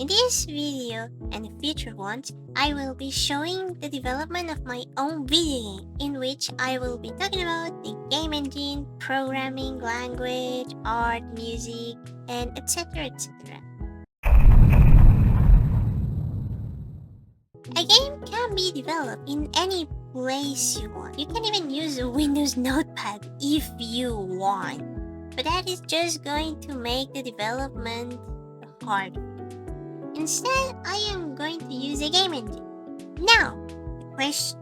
In this video and future ones, I will be showing the development of my own video game, in which I will be talking about the game engine, programming, language, art, music, and etc. etc. A game can be developed in any place you want. You can even use a Windows Notepad if you want. But that is just going to make the development hard. Instead, I am going to use a game engine. Now, the question,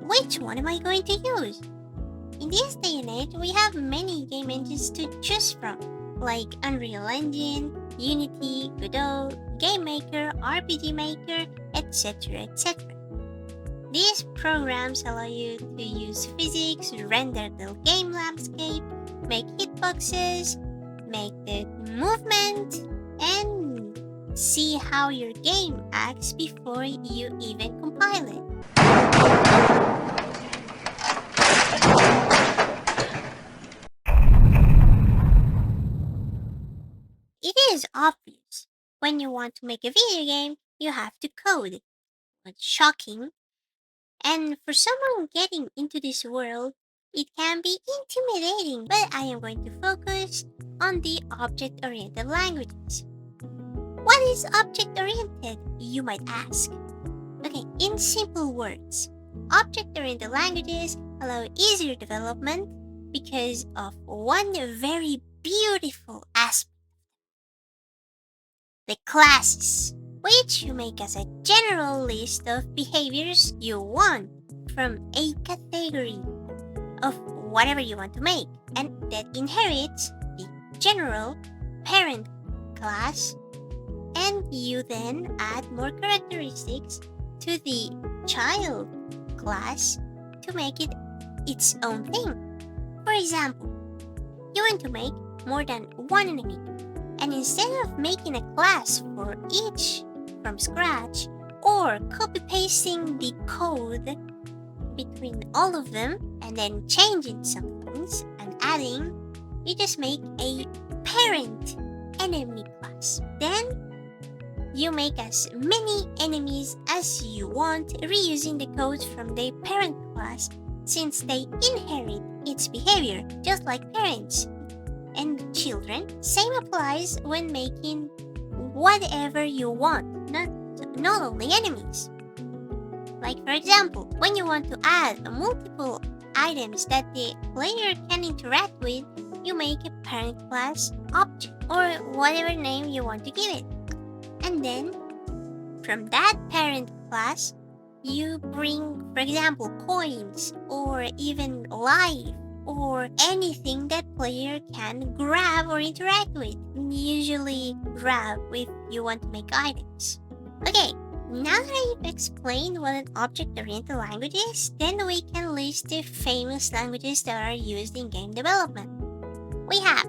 which one am I going to use? In this day and age, we have many game engines to choose from, like Unreal Engine, Unity, Godot, Game Maker, RPG Maker, etc. etc. These programs allow you to use physics, render the game landscape, make hitboxes, make the movement, and see how your game acts before you even compile it. It is obvious. When you want to make a video game, you have to code. What's shocking? And for someone getting into this world, it can be intimidating, but I am going to focus on the object-oriented languages. What is object-oriented, you might ask? Okay, in simple words, object-oriented languages allow easier development because of one very beautiful aspect. The classes, which you make as a general list of behaviors you want from a category of whatever you want to make, and that inherits the general parent class, and you then add more characteristics to the child class to make it its own thing. For example, you want to make more than one enemy, and instead of making a class for each from scratch or copy-pasting the code between all of them and then changing some things and adding, you just make a parent enemy class. Then you make as many enemies as you want, reusing the codes from the parent class since they inherit its behavior, just like parents and children. Same applies when making whatever you want, not only enemies. Like for example, when you want to add multiple items that the player can interact with, you make a parent class object or whatever name you want to give it. And then from that parent class, you bring, for example, coins or even life or anything that player can grab or interact with. Usually grab if you want to make items. Okay, now that I've explained what an object-oriented language is, then we can list the famous languages that are used in game development. We have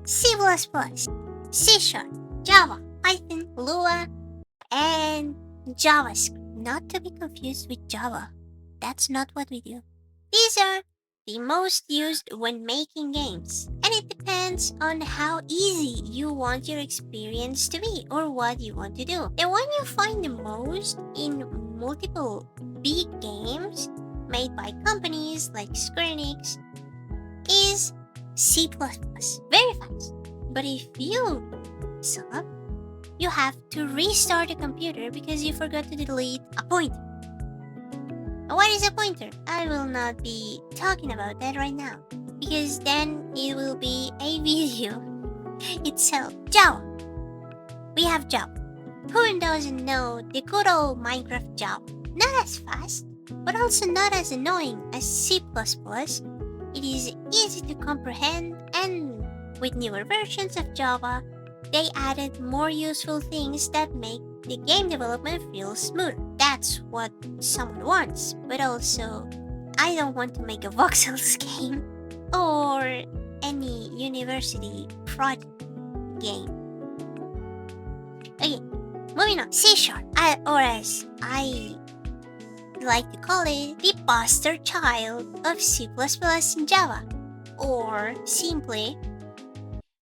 C++, C#, Java, Python, Lua, and JavaScript. Not to be confused with Java. That's not what we do. These are the most used when making games, and it depends on how easy you want your experience to be or what you want to do. The one you find the most in multiple big games made by companies like Square Enix is C++. Very fast. But if you suck, you have to restart the computer because you forgot to delete a pointer. What is a pointer? I will not be talking about that right now, because then it will be a video itself. Java. We have Java. Who doesn't know the good old Minecraft Java? Not as fast, but also not as annoying as C++. It is easy to comprehend, and with newer versions of Java, they added more useful things that make the game development feel smooth. That's what someone wants, but also I don't want to make a voxels game or any university project game. Okay, moving on. C#, or as I like to call it, the poster child of C++ and Java, or simply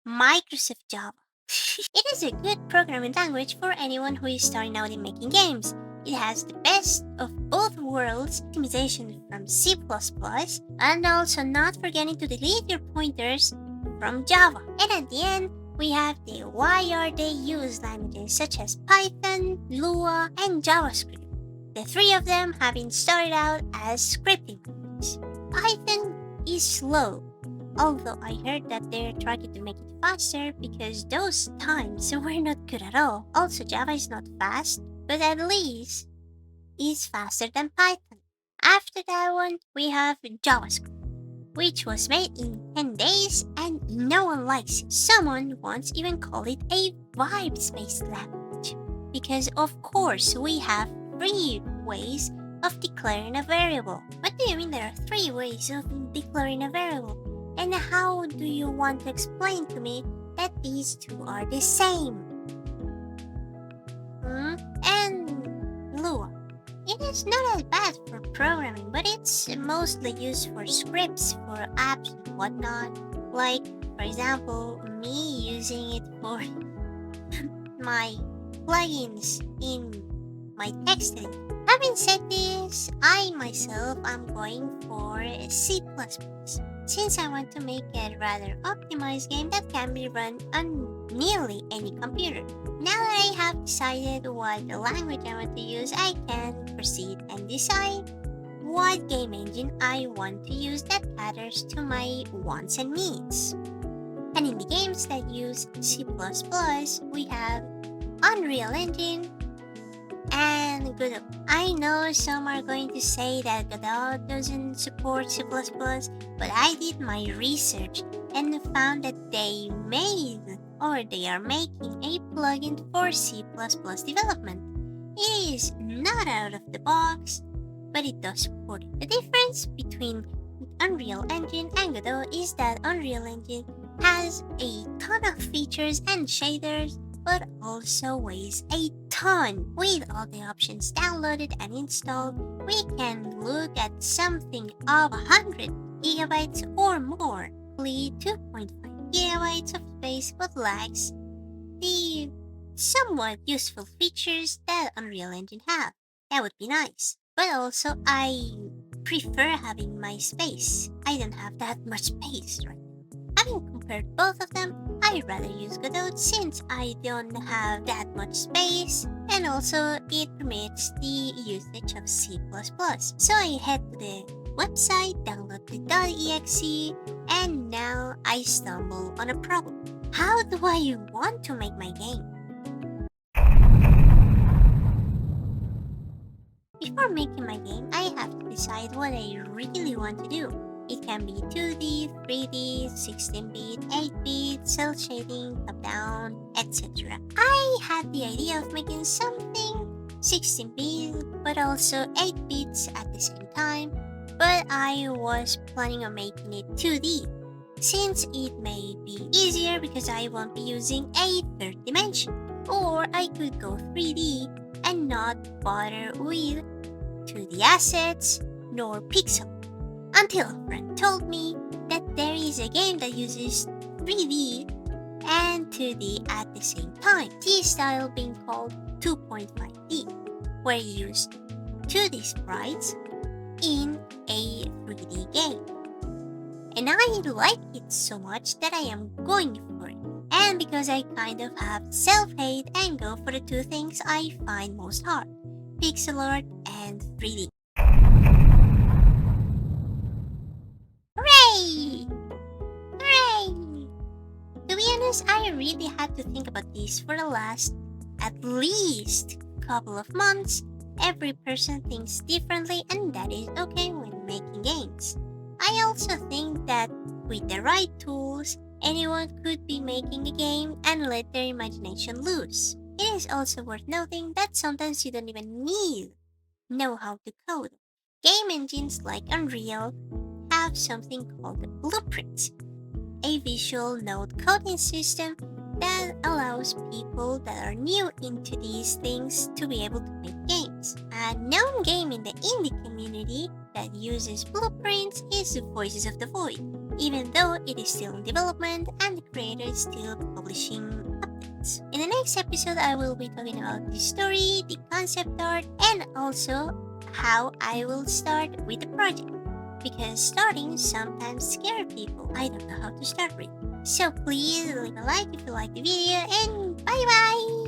Microsoft Java. It is a good programming language for anyone who is starting out in making games. It has the best of both worlds, optimization from C++, and also not forgetting to delete your pointers from Java. And at the end, we have the why are they used languages such as Python, Lua, and JavaScript. The three of them having started out as scripting languages. Python is slow, although I heard that they're trying to make it faster because those times were not good at all. Also, Java is not fast, but at least is faster than Python. After that one, we have JavaScript, which was made in 10 days and no one likes it. Someone once even called it a vibes-based language. Because of course we have 3 ways of declaring a variable. What do you mean there are 3 ways of declaring a variable? And how do you want to explain to me that these two are the same? And Lua. It is not as bad for programming, but it's mostly used for scripts, for apps and whatnot. Like, for example, me using it for my plugins in my text editor. Having said this, I myself am going for C++, since I want to make a rather optimized game that can be run on nearly any computer. Now that I have decided what language I want to use, I can proceed and decide what game engine I want to use that caters to my wants and needs. And in the games that use C++, we have Unreal Engine and Godot. I know some are going to say that Godot doesn't support C++, but I did my research and found that they are making a plugin for C++ development. It is not out of the box, but it does support it. The difference between Unreal Engine and Godot is that Unreal Engine has a ton of features and shaders, but also weighs a ton. With all the options downloaded and installed, we can look at something of 100 gigabytes or more. Only 2.5 gigabytes of space, but lacks the somewhat useful features that Unreal Engine have. That would be nice. But also, I prefer having my space. I don't have that much space right now. Having compared both of them, I'd rather use Godot since I don't have that much space, and also it permits the usage of C++. So I head to the website, download the .exe, and now I stumble on a problem. How do I want to make my game? Before making my game, I have to decide what I really want to do. It can be 2D, 3D, 16-bit, 8-bit, cel shading, top-down, etc. I had the idea of making something 16-bit, but also 8 bits at the same time, but I was planning on making it 2D, since it may be easier because I won't be using a third dimension. Or I could go 3D and not bother with 2D assets nor pixel. Until a friend told me that there is a game that uses 3D and 2D at the same time, this style being called 2.5D, where you use 2D sprites in a 3D game. And I like it so much that I am going for it. And because I kind of have self-hate and go for the two things I find most hard, pixel art and 3D. Hooray! Hooray! To be honest, I really had to think about this for the last at least couple of months. Every person thinks differently, and that is okay when making games. I also think that with the right tools, anyone could be making a game and let their imagination loose. It is also worth noting that sometimes you don't even know how to code. Game engines like Unreal have something called blueprints, a visual node coding system that allows people that are new into these things to be able to make games. A known game in the indie community that uses blueprints is Voices of the Void, even though it is still in development and the creator is still publishing updates. projects. In the next episode, I will be talking about the story, the concept art, and also how I will start with the project. Because starting sometimes scares people. I don't know how to start with. So please leave a like if you like the video, and bye bye!